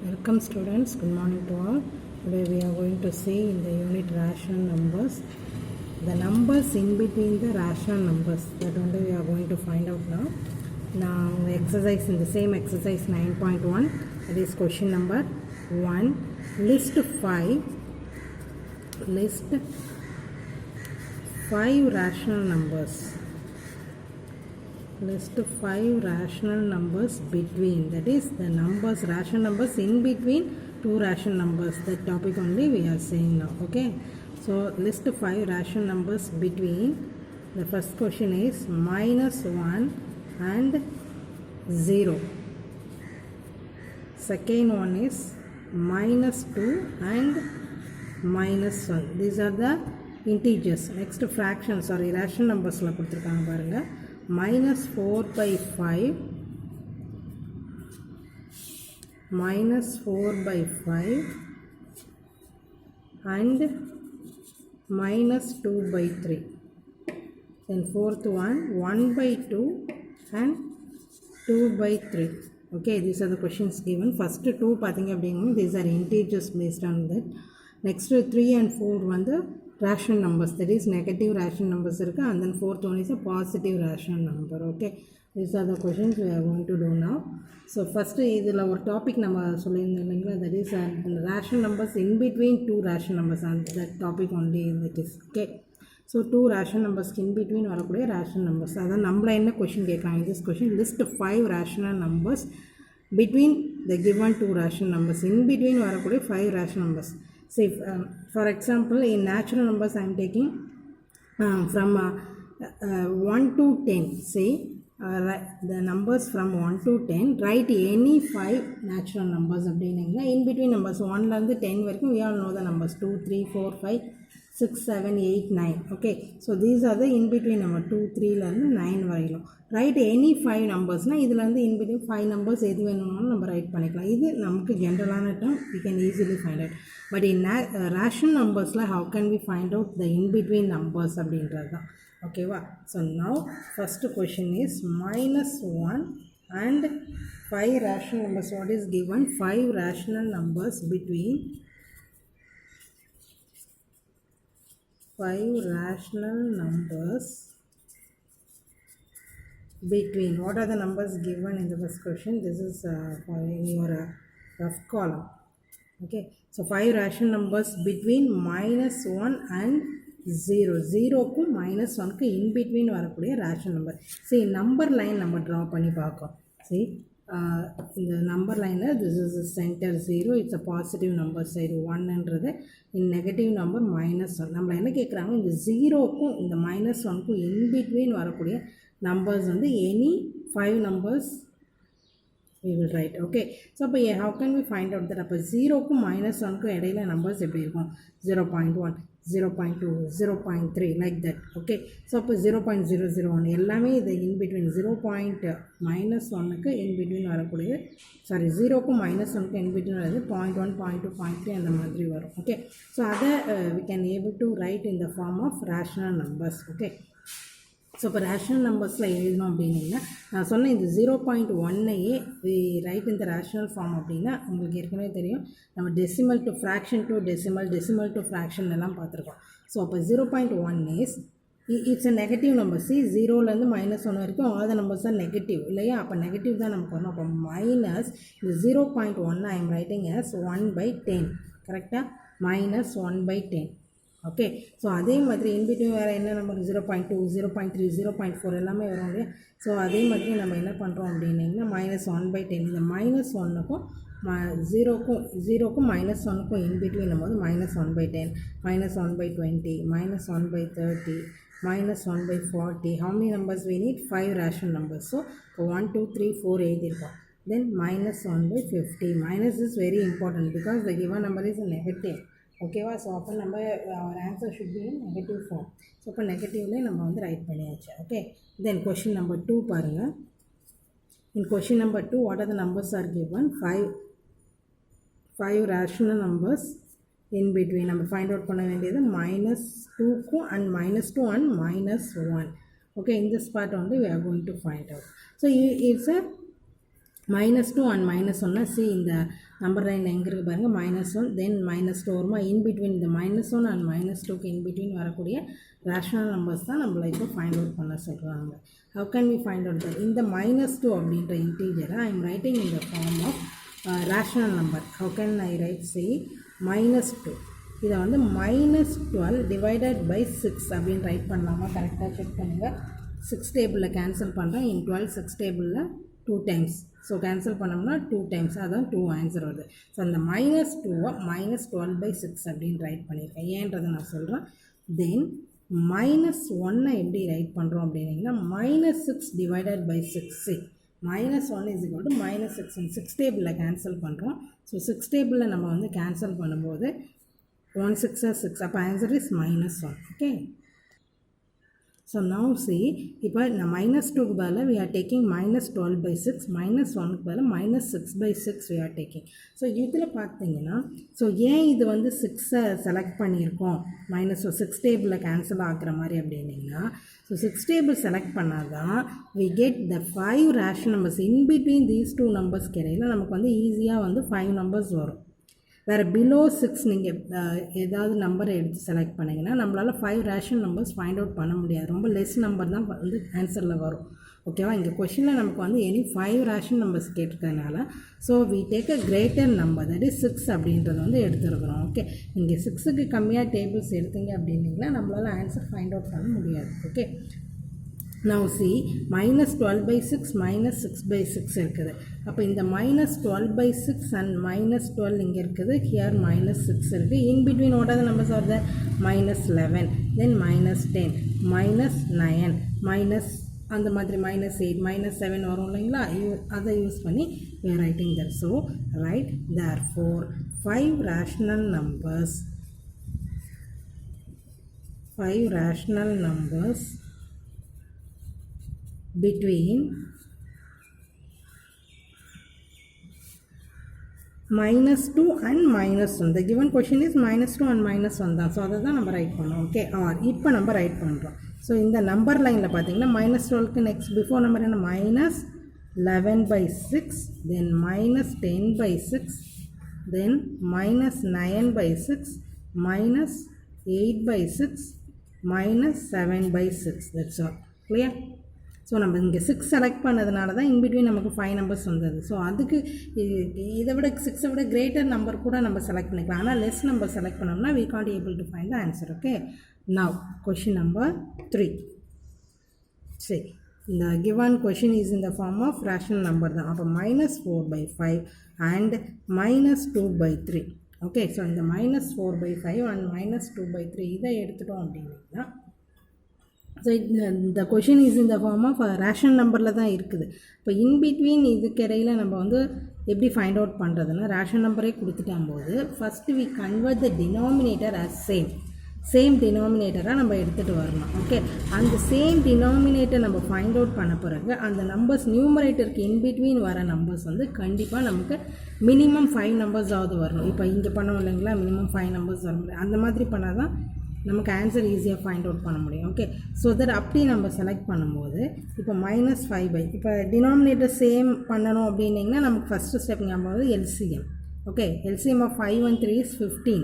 Welcome students, good morning to all. Today we are going to see in the unit rational numbers, the numbers in between the rational numbers, that only we are going to find out now. Now exercise, in the same exercise 9.1, that is question number 1, list 5 rational numbers. List 5 rational numbers between, that is the numbers, rational numbers in between two rational numbers. That topic only we are saying now. Okay, so list 5 rational numbers between. The first question is -1 and 0. Second one is -2 and -1. These are the integers. Next fraction, sorry, rational numbers la கொடுத்திருக்காங்க பாருங்க. -4/5 and -2/3. Then fourth one 1/2 and 2/3. Okay, these are the questions given. First two பார்த்தீங்க அப்படின்னா these are integers based on that. Next 3 and 4 வந்து rational numbers, that is negative rational numbers இருக்கு, and then fourth one is a positive rational number. Okay, these are the questions we are going to do now. So first இதில் ஒரு topic நம்ம சொல்லியிருந்தோம் இல்லைங்களா, that is rational numbers in between two rational numbers, and that topic only that is. Okay, so two rational numbers in between வரக்கூடிய rational numbers. அதான் நம்மள என்ன question கேட்குறாங்க, this question list 5 rational numbers between the given two rational numbers. In between வரக்கூடிய 5 rational numbers. See, for example, in natural numbers I am taking from 1 to 10. See, the numbers from 1 to 10, write any 5 natural numbers. In between numbers 1 to 10 வரைக்கும் we all know the numbers 2, 3, 4, 5, 6, 7, 8, 9. Okay, so these are the in between number 2, 3 இருந்து 9 வரையிலும். Write any 5 numbers. இதில் வந்து in between 5 numbers எது வேணும்னாலும் நம்ம right பண்ணிக்கலாம். இது நமக்கு ஜென்ரலான term, we can easily find out. But in rational numbers how can we find out the in between numbers அப்படின்றது தான். ஓகேவா? So now first question is -1 and 5 rational numbers. What is given? 5 rational numbers between 5 rational numbers between. What are the numbers given in the first question? This is for your rough column. Okay, so 5 rational numbers between -1 and 0. 0க்கும் -1க்கு in between வரக்கூடிய rational number. See, number line நம்ம draw பண்ணி பார்க்கலாம். See, இந்த number line, this is the center 0, it's a positive number side 1ன்றது, in negative number -1. நம்ம என்ன கேட்குறாங்க, இந்த 0க்கும் இந்த -1க்கும் in between வரக்கூடிய numbers வந்து any 5 numbers we will write. Okay, so அப்போ how can we find out that? அப்போ 0க்கும் -1க்கும் இடையில numbers எப்படி இருக்கும்? 0.1, 0.2, 0.3 like that. Okay, so அப்போ 0.001 எல்லாமே இது in between 0.-1க்கு in between வரக்கூடிய, சாரி 0க்கும் -1க்கு in between வருது 0.1, 0.2, 0.3 அந்த மாதிரி வரும். Okay, so அதை we can able to write in the form of rational numbers. Okay, so இப்போ ரேஷனல் நம்பர்ஸில் எழுதணும் அப்படின்னா, நான் சொன்ன இந்த 0.1ஐயே வி ரைட் இந்த ரேஷனல் ஃபார்ம் அப்படின்னா உங்களுக்கு ஏற்கனவே தெரியும், நம்ம decimal to fraction to decimal to fraction எல்லாம் பார்த்துருக்கோம். ஸோ அப்போ 0.1 is it's a negative number. See 0லேருந்து -1 வரைக்கும் all the numbers are negative இல்லையா? அப்போ நெகட்டிவ் தான் நமக்கு வரணும். அப்போ மைனஸ் இந்த 0.1 ஐ எம் ரைட்டிங் as 1/10. கரெக்டாக? -1/10. ஓகே, ஸோ அதே மாதிரி in between வேறு என்ன நமக்கு 0.2, 0.3, 0.4 எல்லாமே வரும் இல்லையா? ஸோ அதே மாதிரி நம்ம என்ன பண்ணுறோம் அப்படின்னா -1/10, இந்த -1க்கும் 0க்கும் -1க்கும் in between போது -1/10, -1/20, -1/30, -1/40. how many numbers we need? 5 rational numbers. So 1, 2, 3, 4 எழுதியிருக்கோம். Then -1/50. Minus is very important because the given number is a negative. ஓகேவா? ஸோ அப்போ நம்ம our answer should be in negative form. So அப்போ நெகட்டிவ்லேயே நம்ம வந்து right பண்ணியாச்சு. Okay, தென் question number 2 பாருங்கள். இன் question number 2 what are the numbers are given? 5 rational numbers in between. நம்ம find out பண்ண வேண்டியது -2க்கும் and -2 and -1. Okay, in this part only we are going to find out. So it's a -2 and -1 see இந்த number line எங்கே இருக்குது பாருங்கள் -1 then -2 வருமா in between இந்த -1 and -2க்கு இன்பிட்வீன் வரக்கூடிய ரேஷனல் நம்பர்ஸ் தான் நம்மளை இப்போ ஃபைண்ட் அவுட் பண்ண சொல்கிறாங்க. how can we find out that இந்த -2 அப்படின்ற இன்டீஜரை I am writing in the form of rational number. how can I write say -2 இதை வந்து -12 divided by 6 அப்படின்னு ரைட் பண்ணலாமா கரெக்டாக செக் பண்ணுங்கள். 6 டேபிளில் கேன்சல் பண்ணுறேன் in 12 6 டேபிளில் 2 times ஸோ கேன்சல் பண்ணோம்னா 2 times அதான் 2 ஆன்சர் வருது. ஸோ அந்த -2 -12/6 அப்படின்னு ரைட் பண்ணியிருக்கேன். ஏன்றதை நான் சொல்கிறேன். தென் -1 எப்படி ரைட் பண்ணுறோம் அப்படின்னீங்கன்னா -6 divided by 6 -1 is equal to -6 6 டேபிளில் கேன்சல் பண்ணுறோம். ஸோ 6 டேபிளில் நம்ம வந்து கேன்சல் பண்ணும்போது 1 6 are 6 அப்போ answer is -1. Okay so now see இப்போ நான் -2க்கு பதில் we are taking -12/6 -1க்கு பதில் -6/6 we are taking. ஸோ இதில் பார்த்தீங்கன்னா ஸோ ஏன் இது வந்து 6 செலக்ட் பண்ணியிருக்கோம் -6 டேபிளில் கேன்சல் ஆகிற மாதிரி அப்படின்னிங்கன்னா ஸோ 6 டேபிள் செலக்ட் பண்ணால் தான் we get the 5 rational numbers in between these 2 numbers கிடையில நமக்கு வந்து ஈஸியாக வந்து 5 numbers வரும். வேறு பிலோ 6 நீங்கள் ஏதாவது நம்பரை எடுத்து செலக்ட் பண்ணிங்கன்னா நம்மளால் 5 ரேஷனல் நம்பர்ஸ் ஃபைண்ட் அவுட் பண்ண முடியாது. ரொம்ப லெஸ் நம்பர் தான் வந்து ஆன்சரில் வரும். ஓகேவா இங்கே கொஷினில் நமக்கு வந்து எனி 5 ரேஷனல் நம்பர்ஸ் கேட்டிருக்கனால so we take a greater number that is 6 அப்படின்றது வந்து எடுத்துருக்குறோம். ஓகே இங்கே 6க்கு கம்மியாக டேபிள்ஸ் எடுத்தீங்க அப்படின்னிங்கன்னா நம்மளால் ஆன்சர் ஃபைண்ட் அவுட் பண்ண முடியாது. ஓகே now see -12/6 -6/6 இருக்குது. அப்போ இந்த -12/6 and -12 இங்கே இருக்குது. here -6 இருக்குது. in between what are the numbers are there -11 then -10 -9 minus அந்த மாதிரி -8 -7 வரும் இல்லைங்களா அதை யூஸ் பண்ணி we are writing that. so write therefore 5 rational numbers between -2 and -1. the given question is -2 and -1 தான். ஸோ அதை தான் நம்ம ரைட் பண்ணோம். ஓகே இப்போ நம்ம ரைட் பண்ணுறோம். ஸோ இந்த நம்பர் லைனில் பார்த்தீங்கன்னா -12க்கு நெக்ஸ்ட் பிஃபோர் நம்பர் என்ன -11/6 தென் -10/6 தென் -9/6 -8/6 -7/6 that's all. clear? ஸோ நம்ம இங்கே 6 செலக்ட் பண்ணதுனால தான் இன்பிட்வீன் நமக்கு 5 நம்பர்ஸ் வந்தது. ஸோ அதுக்கு இதை விட 6 விட கிரேட்டர் நம்பர் கூட நம்ம செலக்ட் பண்ணிக்கலாம். ஆனால் லெஸ் நம்பர் செலக்ட் பண்ணோம்னா we can't able to find the answer. Okay now question number 3. சரி இந்த given question is in the form of rational number தான். அப்போ -4/5 and -2/3. ஓகே ஸோ இந்த -4/5 and -2/3 இதை எடுத்துட்டோம் அப்படின்னா ஸோ இந்த கொஷின் இஸ் இந்த ஃபார்ம் ஆஃப் ரேஷனல் நம்பரில் தான் இருக்குது. இப்போ இன்பிட்வீன் இதுக்கு இடையில் நம்ம வந்து எப்படி ஃபைண்ட் அவுட் பண்ணுறதுன்னா ரேஷனல் நம்பரே கொடுத்துட்டாம்போது first we convert the denominator as same டினாமினேட்டராக நம்ம எடுத்துகிட்டு வரணும். ஓகே அந்த சேம் டினாமினேட்டர் நம்ம ஃபைண்ட் அவுட் பண்ண பிறகு அந்த நம்பர்ஸ் நியூமரேட்டருக்கு இன்பிட்வீன் வர நம்பர்ஸ் வந்து கண்டிப்பாக நமக்கு மினிமம் 5 நம்பர்ஸாவது வரணும். இப்போ இங்கே பண்ணோம் இல்லைங்களா மினிமம் 5 நம்பர்ஸ் வர முடியும். அந்த மாதிரி பண்ணால் தான் நமக்கு ஆன்சர் ஈஸியாக ஃபைண்ட் அவுட் பண்ண முடியும். ஓகே ஸோ தட் அப்படி நம்ம செலக்ட் பண்ணும்போது இப்போ -5 இப்போ டினாமினேட்டர் சேம் பண்ணணும் அப்படின்னிங்கன்னா நமக்கு ஃபஸ்ட்டு ஸ்டெப் ஞாபகம் LCM. Okay LCM of 5 and 3 is 15.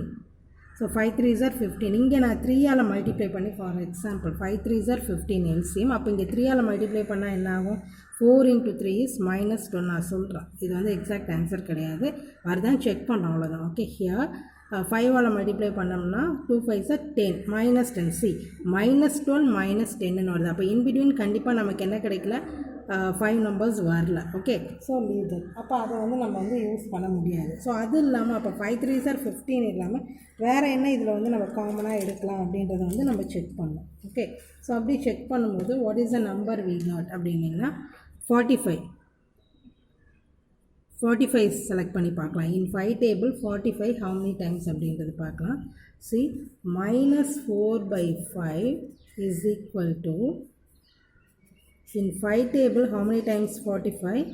So 5 3s are 15. இங்கே நான் 3ஆல் மல்டிப்ளை பண்ணி for example 5 3s are 15 LCM. அப்போ இங்கே 3ஆல் மல்டிப்ளை பண்ணால் என்ன ஆகும் 4 into 3 is -12 நான் சொல்கிறேன். இது வந்து எக்ஸாக்ட் ஆன்சர் கிடையாது வருதான் செக் பண்ணுறோம் அவ்வளோதான். ஓகே ஹியர் 5ஆல் மல்டிப்ளை பண்ணோம்னா 2 5s are 10 -10 சி -12 -10 வருது. அப்போ இன்பிட்வீன் கண்டிப்பாக நமக்கு என்ன கிடைக்கல 5 நம்பர்ஸ் வரல. Okay so leave that. அப்போ அதை வந்து நம்ம வந்து யூஸ் பண்ண முடியாது. ஸோ அது இல்லாமல் அப்போ 5 3s are 15 இல்லாமல் வேறு என்ன இதில் வந்து நம்ம காமனாக எடுக்கலாம் அப்படின்றத வந்து நம்ம செக் பண்ணோம். ஓகே ஸோ அப்படி செக் பண்ணும்போது what is the number we got அப்படின்னிங்கன்னா 45 செலக்ட் பண்ணி பார்க்கலாம். In 5 table 45 how many times அப்படின்றது பார்க்கலாம். see -4/5 is equal to in 5 table how many times 45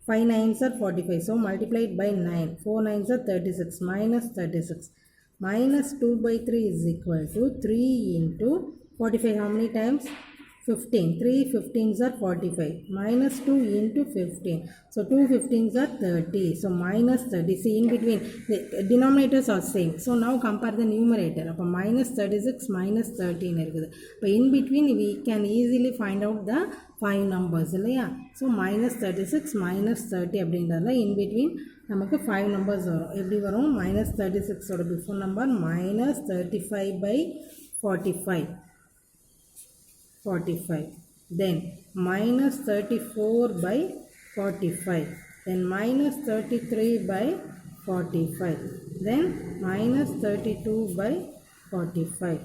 5 9s are 45 so multiplied by 9 4 9s are 36 -36 -2/3 is equal to 3 into 45 how many times 15. 3 15s are 45. Minus 2 into 15. So 2 15s are 30. So minus 30. See, in between the denominators are same. So now compare the numerator. அப்போ minus 36 minus 13 இருக்குது. இப்போ in between we can easily find out the 5 numbers இல்லையா. So minus 36 minus 30 அப்படின்றதுல in between நமக்கு 5 numbers வரும். எப்படி வரும்? minus 36 ஓட before number minus 35 by 45. 45, then minus 34 by 45, then minus 33 by 45, then minus 32 by 45,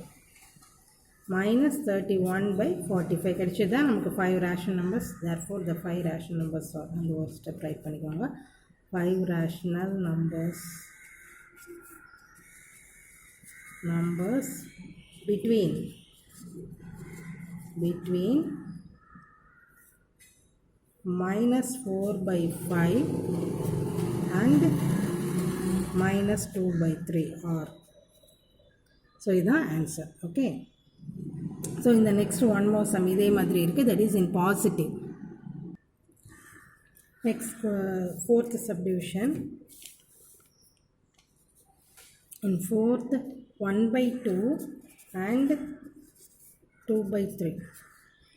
minus 31 by 45. கிடைச்சதா நமக்கு 5 rational numbers. Therefore the 5 rational numbers are அந்த ஒரு ஸ்டெப் ரைட் பண்ணிக்கோங்க. 5 rational numbers between minus 4 by 5 and minus 2 by 3 are. So this is the answer. Okay. So in the next one more sum இதே மாதிரி இருக்கு, that is in positive. Next fourth subdivision. In fourth 1 by 2 and 2 by 3.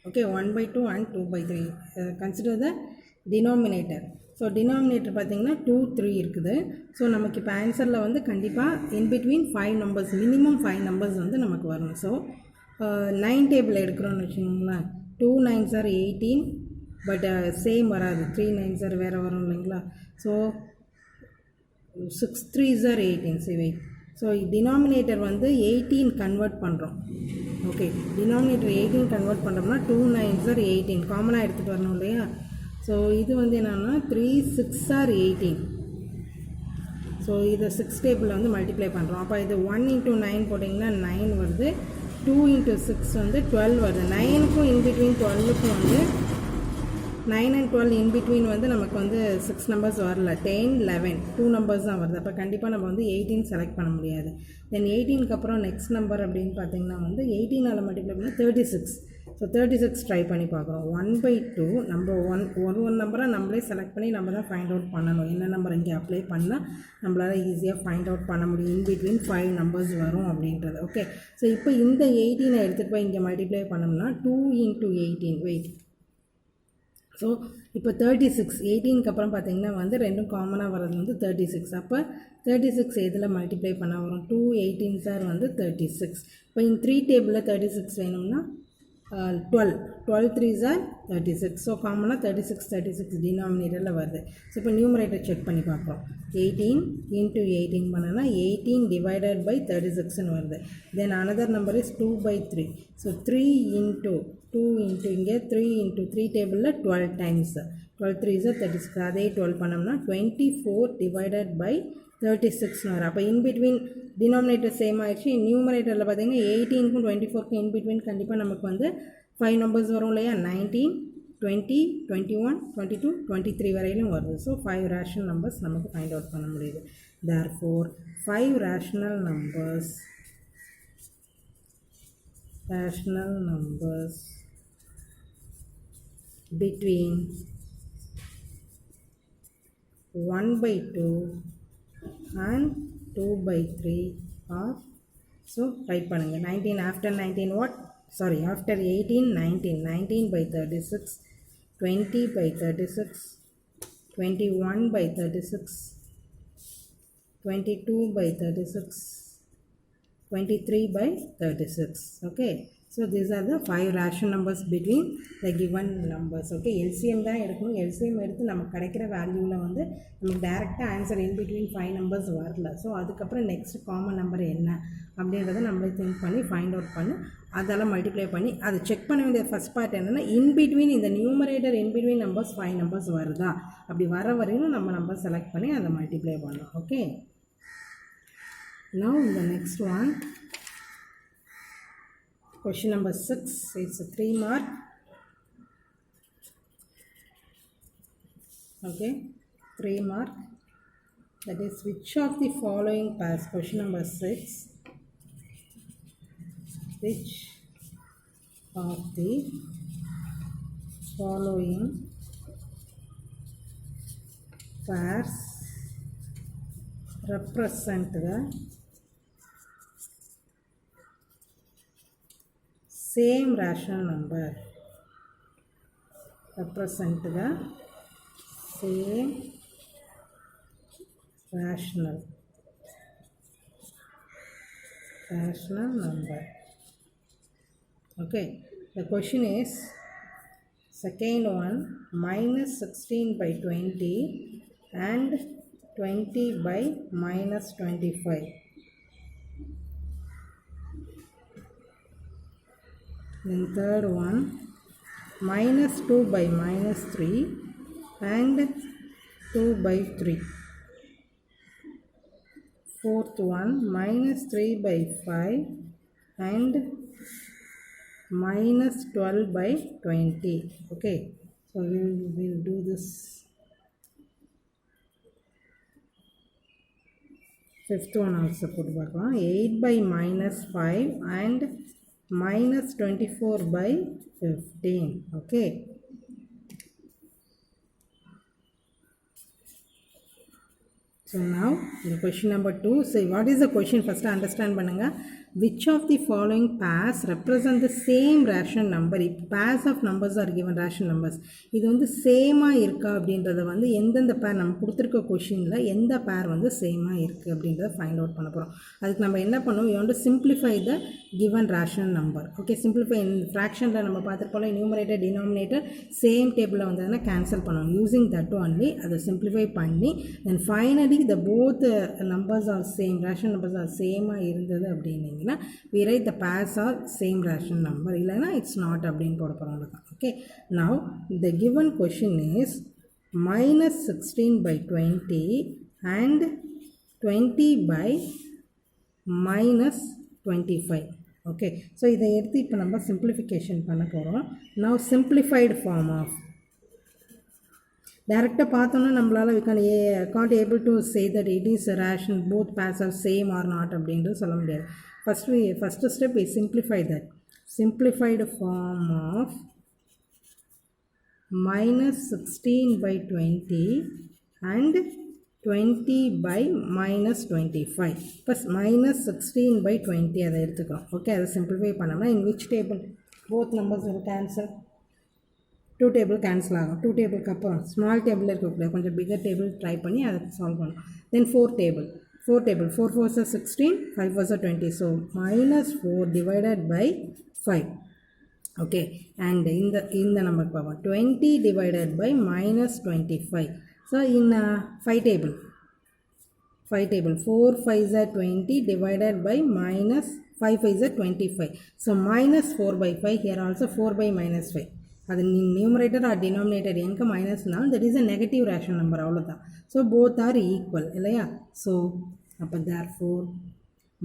Okay, 1 by 2 and 2 by 3. Consider the denominator. So denominator பார்த்திங்கன்னா 2 3 இருக்குது. So நமக்கு இப்போ ஆன்சரில் வந்து கண்டிப்பாக in between 5 numbers, minimum 5 numbers வந்து நமக்கு வரணும். ஸோ 9 டேபிள் எடுக்கிறோன்னு வச்சுக்கோங்களேன். 2 9s are 18, பட் சேம் வராது. 3 9s are வேறு வரும் இல்லைங்களா. So 6 3s are 18. சரி, ஸோ டினாமினேட்டர் வந்து 18 கன்வெர்ட் பண்ணுறோம். ஓகே, டினாமினேட்டர் 18 கன்வெர்ட் பண்ணுறோம்னா 2 9s are 18 காமனாக எடுத்துகிட்டு வரணும் இல்லையா. ஸோ இது வந்து என்னென்னா 3 6 are 18. ஸோ இதை 6 டேபிளில் வந்து மல்டிப்ளை பண்ணுறோம். அப்போ இது 1 into 9 போட்டிங்கன்னா 9 வருது. 2 into 6 வந்து 12 வருது. 9க்கும் இன்பிட்வீன் 12க்கும் வந்து 9 and 12 in between வந்து நமக்கு வந்து 6 numbers வரல. 10 11 2 numbers தான் வருது. அப்போ கண்டிப்பாக நம்ம வந்து 18 செலக்ட் பண்ண முடியாது. தென் 18க்கு அப்புறம் நெக்ஸ்ட் நம்பர் அப்படின்னு பார்த்தீங்கன்னா வந்து 18ஆல் மல்டிப்ளை பண்ணால் 36. ஸோ 36 ட்ரை பண்ணி பார்க்குறோம். 1 by 2 நம்ம ஒன் நம்பராக நம்மளே செலக்ட் பண்ணி நம்ம தான் ஃபைண்ட் அவுட் பண்ணணும். என்ன நம்பர் இங்கே அப்ளை பண்ணால் நம்மளால் ஈஸியாக ஃபைண்ட் அவுட் பண்ண முடியும். இன் பிட்வீன் 5 numbers வரும் அப்படின்றது. ஓகே, ஸோ இப்போ இந்த 18 எடுத்துகிட்டு போய் இங்கே மல்டிப்ளை பண்ணோம்னா 2 into 18 வெயிட். ஸோ இப்போ 36 18க்கு அப்புறம் பார்த்திங்கன்னா வந்து ரெண்டும் காமனாக வர்றது வந்து 36. அப்போ 36 எதில் மல்டிப்ளை பண்ண வரும்? 2 18s are வந்து 36. இப்போ இந்த 3 டேபிளில் 36 வேணும்னா 12 3s are 36. ஸோ காமனாக 36 டினாமினேட்டரில் வருது. ஸோ இப்போ நியூமரேட்டர் செக் பண்ணி பார்ப்போம். 18 into 18 பண்ணனா 18 divided by 36ன்னு வருது. தென் another number is 2 by 3. So 3 into 2 into இங்கே 3 into 3 டேபிளில் 12 times. 12 3s are 36. அதே 12 பண்ணோம்னா 24 divided by 36ன்னு வரும். அப்போ இன்பிட்வீன் டினாமினேட்டர் சேம் ஆகிடுச்சு. நியூமரேட்டரில் பார்த்திங்கன்னா 18க்கும் 24க்கும் இன்பிட்வீன் கண்டிப்பாக நமக்கு வந்து 5 numbers வரும் இல்லையா. 19 20 21 22 23 வரையிலும் வருது. ஸோ 5 rational numbers நமக்கு ஃபைண்ட் அவுட் பண்ண முடியுது. therefore 5 rational numbers between 1 by 2 and 2 by 3 are. So type பண்ணுங்க. 19 after 19 what? Sorry, after 18 19 by 36, 20 by 36, 21 by 36, 22 by 36, 23 by 36. Okay, so these are the 5 rational numbers between the given numbers. Okay, LCM தான் எடுக்கணும். LCM எடுத்து நமக்கு கிடைக்கிற வேல்யூவில் வந்து நமக்கு டேரெக்டாக ஆன்சர் இன் பிட்வீன் 5 numbers வரல. ஸோ அதுக்கப்புறம் நெக்ஸ்ட் காமன் நம்பர் என்ன அப்படின்றத நம்மளே திங்க் பண்ணி ஃபைண்ட் அவுட் பண்ணி அதெல்லாம் மல்டிப்ளை பண்ணி அதை செக் பண்ண வேண்டிய ஃபஸ்ட் பார்ட் என்னென்னா இன்பிட்வீன் இந்த நியூமரேட்டர் இன்பிட்வீன் நம்பர்ஸ் 5 numbers வருதா, அப்படி வர வரையும் நம்ம நம்பர் செலக்ட் பண்ணி அதை மல்டிப்ளை பண்ணோம். Okay, now the next one, question number 6, it's a 3 mark. Okay, 3 mark. That is, which of the following pairs? Question number 6. Which of the following pairs represent the same rational number. Represent the same rational number. Okay, the question is second one, minus 16 by 20 and 20 by minus 25. Then third one, minus 2 by minus 3 and 2 by 3. Fourth one, minus 3 by 5 and minus 12 by 20. Okay, so we will do this. Fifth one also put back on 8 by minus 5 and minus 24 by 15. Okay. So now the question number 2. So what is the question? First understand பண்ணுங்க. Which of the following pairs represent the same rational number? Pairs of numbers are given rational numbers. இது வந்து சேமாக இருக்கா அப்படின்றத வந்து எந்தெந்த பேர் நம்ம கொடுத்துருக்க கொஷினில் எந்த பேர் வந்து சேமாக இருக்குது அப்படின்றத ஃபைண்ட் அவுட் பண்ண போகிறோம். அதுக்கு நம்ம என்ன பண்ணுவோம், you want to simplify the given rational number. Okay, simplify ஃப்ராக்ஷனில் நம்ம பார்த்துருப்போம் நியூமரேட்டர் டினாமினேட்டர் சேம் டேபிளில் வந்ததுன்னா கேன்சல் பண்ணணும். யூஸிங் தட் ஒன்லி அதை சிம்பிளிஃபை பண்ணி then finally the both numbers are same, rational numbers are same இருந்தது அப்படின்னீங்கன்னா we write the pairs are same rational number, இல்லைன்னா it's not அப்படின்னு போட போகிறோம். Okay, now the given question is minus 16 by 20 and 20 by minus 25. Okay, so இதை எடுத்து இப்போ நம்ம simplification பண்ண போகிறோம். Now simplified form of டைரெக்டாக பார்த்தோன்னா நம்மளால் can't able to say that it is a rational, both pairs are same or not அப்படின்றது சொல்ல முடியாது. First step is simplify that. Simplified form of minus 16 by 20 and 20 by minus 25 plus minus 16 by 20 அதை எடுத்துக்கிறோம். Okay, அதை simplify பண்ணோம்னா in which table both numbers will cancel. 2 table cancel ஆகும். 2 டேபிளுக்கு அப்புறம் ஸ்மால் டேபிள் இருக்கக்கூடாது, கொஞ்சம் பிகர் டேபிள் ட்ரை பண்ணி அதை சால்வ் பண்ணணும். தென் 4 table 4 4s are 16, 5s are 20. So minus 4 divided by 5. Okay, and இந்த நம்பருக்கு பார்ப்போம் 20 divided by minus 25. So in 5 table 4 5s are 20 divided by minus 5 5s are 25. So minus 4 by 5, here also 4 by minus 5. அது numerator or denominator எனக்கு மைனஸ்னால் that is a negative rational number, அவ்வளோதான். So both are equal இல்லையா? So அப்போ therefore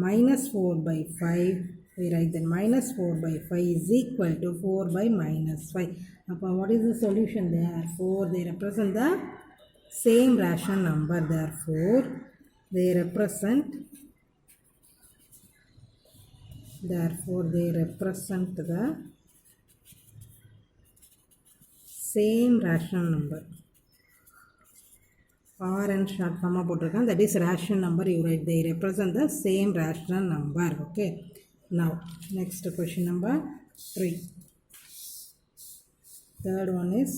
minus 4 by 5, we write that minus 4 by 5 is equal to 4 by minus 5. அப்போ what is the solution? Therefore they represent the same rational number. Therefore they represent the same rational number. R and short form போட்டிருக்கேன், that is rational number. You write they represent the same rational number. Okay, now next question number 3. Third one is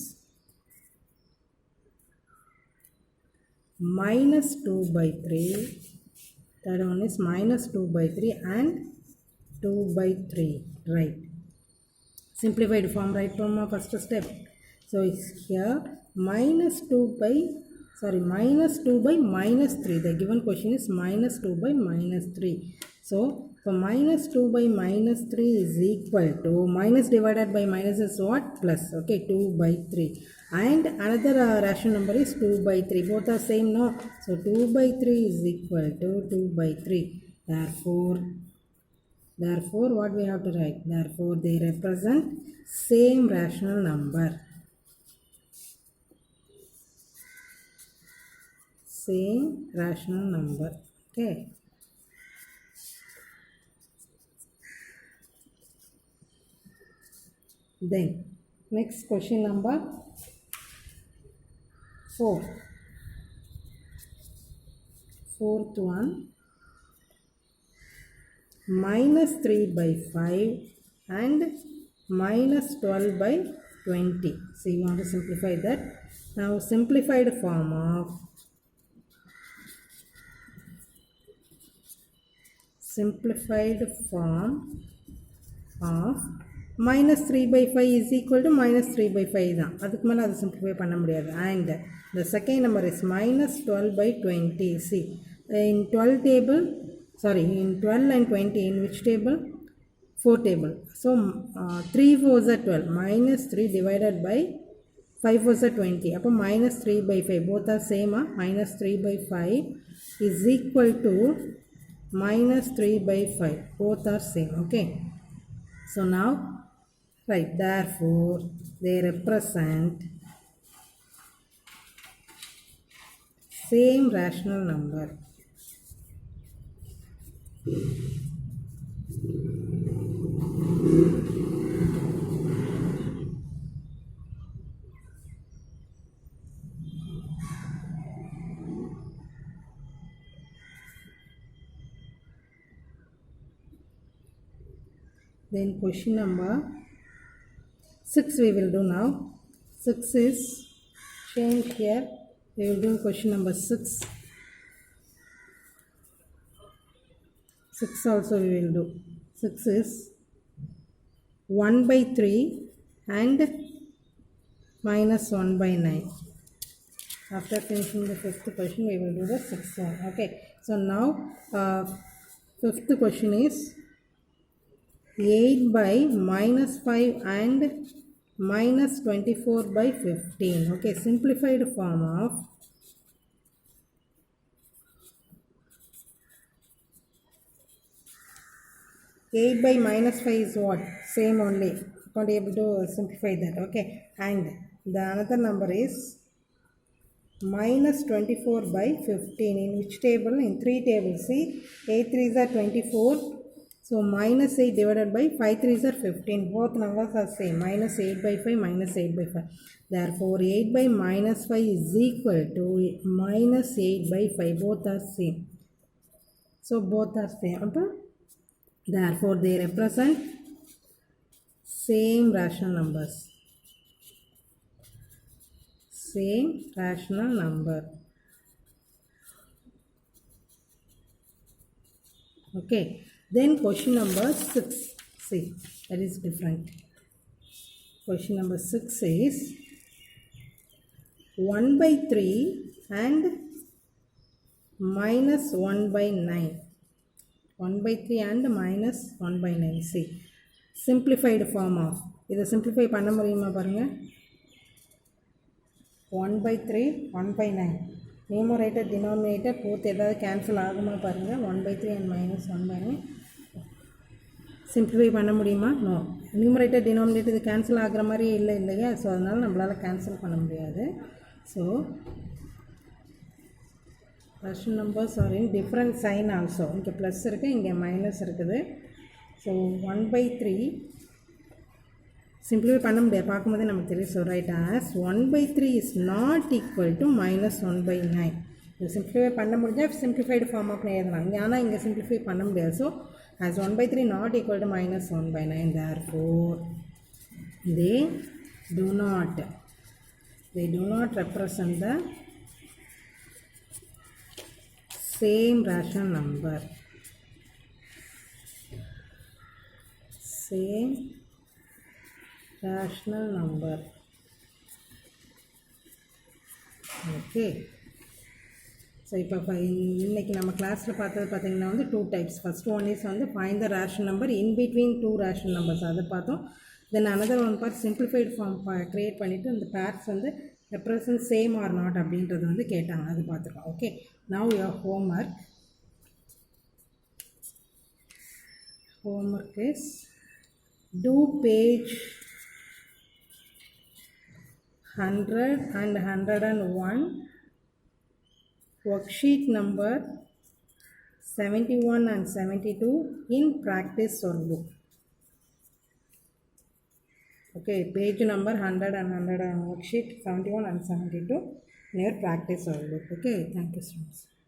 minus 2 by 3. Third one is minus 2 by 3 and 2 by 3. Right, simplified form right from our first step. So it's here minus 2 by minus 3. The given question is minus 2 by minus 3. So for minus 2 by minus 3 is equal to, minus divided by minus is what? Plus. Okay, 2 by 3. And another rational number is 2 by 3. Both are same, no? So 2 by 3 is equal to 2 by 3. Therefore what we have to write? Therefore they represent same rational number. Same rational number. Okay, Then next question number 4. Fourth one, minus 3 by 5 and minus 12 by 20. So you want to simplify that. Now simplified form of minus 3 by 5 is equal to minus 3 by 5 தான். அதுக்கு மேலே அதை simplify பண்ண முடியாது. And the second number is minus 12 by 20. See, in 12 table, sorry, in 12 and 20, in which table? 4 table. So 3 4s are 12. Minus 3 divided by 5 4s are 20. அப்போ minus 3 by 5. Both are same. Minus 3 by 5 is equal to minus 3 by 5. Both are same. Okay. So now, right, therefore, they represent same rational number. Then question number 6 we will do now. 6 is changed here. We will do question number 6. 6 also we will do. 6 is 1 by 3 and minus 1 by 9. After finishing the 5th question, we will do the 6th one. Okay. So now 5th question is 8 by minus 5 and minus 24 by 15. Okay, simplified form of 8 by minus 5 is what? Same only. Not able to simplify that. Okay, and the another number is minus 24 by 15. In which table? In 3 tables. See, 8 3s are 24. So minus 8 divided by 5 3s are 15. Both numbers are same. Minus 8 by 5, minus 8 by 5. Therefore, 8 by minus 5 is equal to minus 8 by 5. Both are same. So both are same. Okay? Therefore, they represent same rational numbers. Same rational number. Okay. Then question number 6. See, that is different. Question number 6 is 1 by 3 and minus 1 by 9. 1 by 3 and minus 1 by 9. See, simplified form of. இதை simplify பண்ண முடியுமா பாருங்க. 1 by 3, 1 by 9. Numerator, denominator, both ஏதாவது cancel ஆகுமா பாருங்க. 1 by 3 and minus 1 by 9. Simplify பண்ண முடியுமா? No. Numerator denominator இது கேன்சல் ஆகிற மாதிரி இல்லை இல்லையா? ஸோ அதனால் நம்மளால் கேன்சல் பண்ண முடியாது. So rational numbers are in different sign also. இங்கே ப்ளஸ் இருக்குது, இங்கே மைனஸ் இருக்குது. ஸோ 1 by 3 சிம்பிளிஃபை பண்ண முடியாது, பார்க்கும்போதே நமக்கு தெரியும். So right as 1 by 3 is not equal to minus 1 by 9. இது சிம்பிளிஃபை பண்ண முடிஞ்சால் சிம்பிளிஃபைடு ஃபார்ம் ஆஃப் எழுதலாம். இங்கே ஆனால் இங்கே சிம்பிளிஃபை பண்ண முடியாது. So as 1 by 3 not equal to minus 1 by 9, therefore they do not represent the same rational number. Same rational number. Okay. So இப்போ இன்றைக்கி நம்ம கிளாஸில் பார்த்தது பார்த்திங்கன்னா வந்து 2 types. ஃபஸ்ட் ஒன் இஸ் வந்து find the rational number in between 2 rational numbers, அதை பார்த்தோம். Then another one part simplified form create பண்ணிவிட்டு அந்த பேர்ஸ் வந்து ரெப்ரசன்ட் சேம் ஆர் நாட் அப்படின்றது வந்து கேட்டாங்க, அது பார்த்துருக்கோம். Okay, now your homework is do page 100 and 101, worksheet number 71 and 72 in practice workbook. Okay, page number 100 and 100 on worksheet 71 and 72 near practice outlook. Okay, thank you so much.